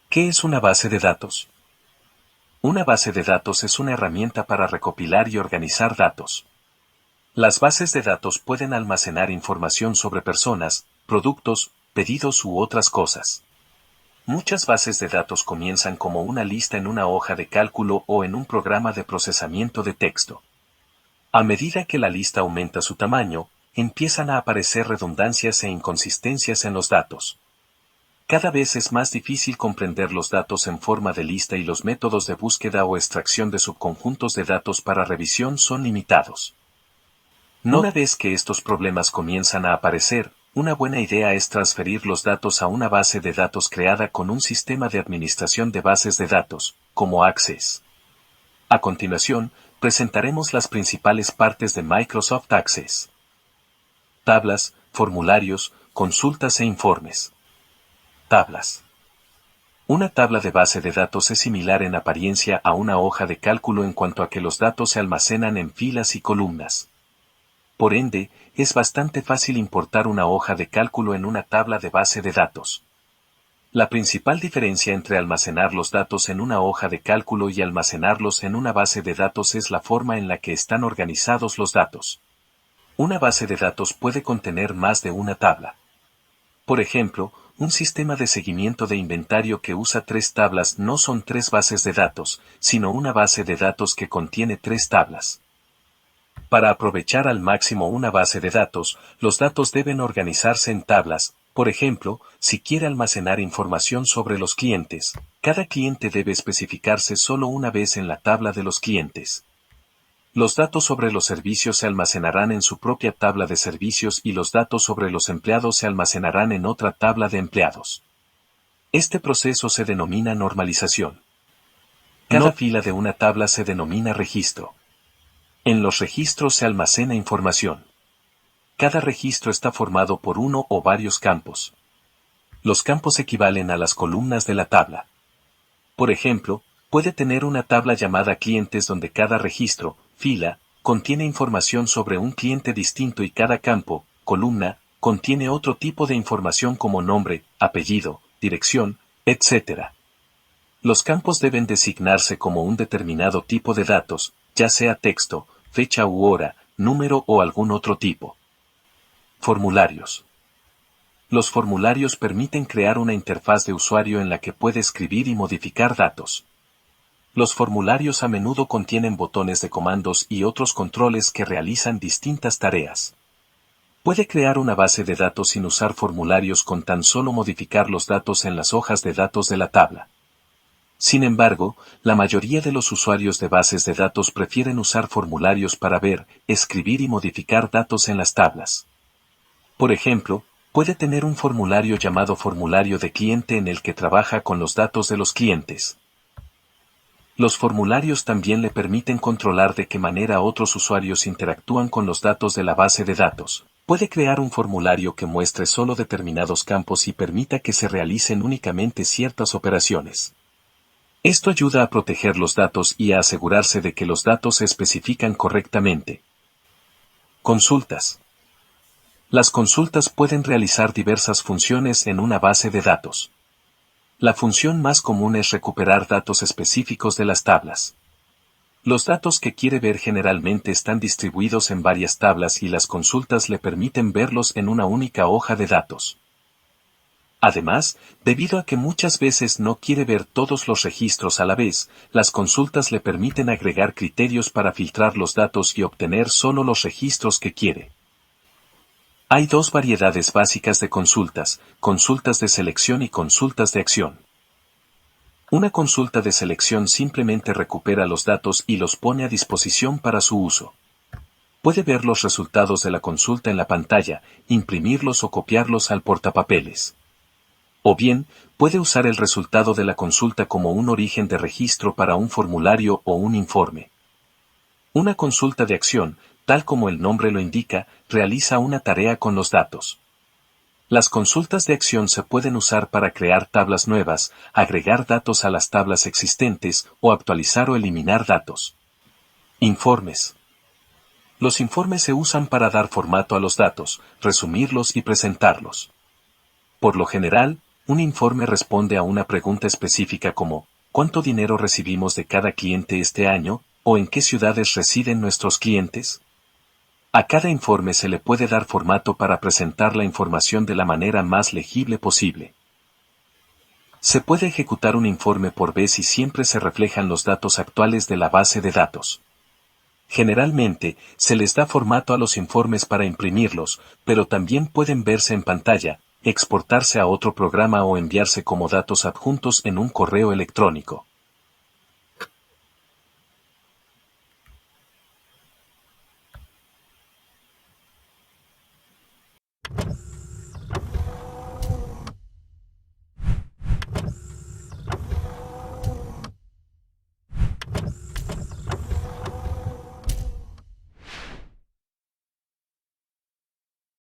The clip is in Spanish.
¿Qué es una base de datos? Una base de datos es una herramienta para recopilar y organizar datos. Las bases de datos pueden almacenar información sobre personas, productos, pedidos u otras cosas. Muchas bases de datos comienzan como una lista en una hoja de cálculo o en un programa de procesamiento de texto. A medida que la lista aumenta su tamaño, empiezan a aparecer redundancias e inconsistencias en los datos. Cada vez es más difícil comprender los datos en forma de lista y los métodos de búsqueda o extracción de subconjuntos de datos para revisión son limitados. Una vez que estos problemas comienzan a aparecer, una buena idea es transferir los datos a una base de datos creada con un sistema de administración de bases de datos, como Access. A continuación, presentaremos las principales partes de Microsoft Access. Tablas, formularios, consultas e informes. Tablas. Una tabla de base de datos es similar en apariencia a una hoja de cálculo en cuanto a que los datos se almacenan en filas y columnas. Por ende, es bastante fácil importar una hoja de cálculo en una tabla de base de datos. La principal diferencia entre almacenar los datos en una hoja de cálculo y almacenarlos en una base de datos es la forma en la que están organizados los datos. Una base de datos puede contener más de una tabla. Por ejemplo, un sistema de seguimiento de inventario que usa 3 tablas no son 3 bases de datos, sino una base de datos que contiene 3 tablas. Para aprovechar al máximo una base de datos, los datos deben organizarse en tablas. Por ejemplo, si quiere almacenar información sobre los clientes, cada cliente debe especificarse solo una vez en la tabla de los clientes. Los datos sobre los servicios se almacenarán en su propia tabla de servicios y los datos sobre los empleados se almacenarán en otra tabla de empleados. Este proceso se denomina normalización. Cada fila de una tabla se denomina registro. En los registros se almacena información. Cada registro está formado por uno o varios campos. Los campos equivalen a las columnas de la tabla. Por ejemplo, puede tener una tabla llamada clientes donde cada registro, fila, contiene información sobre un cliente distinto y cada campo, columna, contiene otro tipo de información como nombre, apellido, dirección, etc. Los campos deben designarse como un determinado tipo de datos, ya sea texto, fecha u hora, número o algún otro tipo. Formularios. Los formularios permiten crear una interfaz de usuario en la que puede escribir y modificar datos. Los formularios a menudo contienen botones de comandos y otros controles que realizan distintas tareas. Puede crear una base de datos sin usar formularios con tan solo modificar los datos en las hojas de datos de la tabla. Sin embargo, la mayoría de los usuarios de bases de datos prefieren usar formularios para ver, escribir y modificar datos en las tablas. Por ejemplo, puede tener un formulario llamado formulario de cliente en el que trabaja con los datos de los clientes. Los formularios también le permiten controlar de qué manera otros usuarios interactúan con los datos de la base de datos. Puede crear un formulario que muestre solo determinados campos y permita que se realicen únicamente ciertas operaciones. Esto ayuda a proteger los datos y a asegurarse de que los datos se especifican correctamente. Consultas. Las consultas pueden realizar diversas funciones en una base de datos. La función más común es recuperar datos específicos de las tablas. Los datos que quiere ver generalmente están distribuidos en varias tablas y las consultas le permiten verlos en una única hoja de datos. Además, debido a que muchas veces no quiere ver todos los registros a la vez, las consultas le permiten agregar criterios para filtrar los datos y obtener solo los registros que quiere. Hay 2 variedades básicas de consultas, consultas de selección y consultas de acción. Una consulta de selección simplemente recupera los datos y los pone a disposición para su uso. Puede ver los resultados de la consulta en la pantalla, imprimirlos o copiarlos al portapapeles. O bien, puede usar el resultado de la consulta como un origen de registro para un formulario o un informe. Una consulta de acción, tal como el nombre lo indica, realiza una tarea con los datos. Las consultas de acción se pueden usar para crear tablas nuevas, agregar datos a las tablas existentes o actualizar o eliminar datos. Informes. Los informes se usan para dar formato a los datos, resumirlos y presentarlos. Por lo general, Un informe responde a una pregunta específica como, ¿cuánto dinero recibimos de cada cliente este año? ¿O en qué ciudades residen nuestros clientes? A cada informe se le puede dar formato para presentar la información de la manera más legible posible. Se puede ejecutar un informe por vez y siempre se reflejan los datos actuales de la base de datos. Generalmente, se les da formato a los informes para imprimirlos, pero también pueden verse en pantalla, exportarse a otro programa o enviarse como datos adjuntos en un correo electrónico.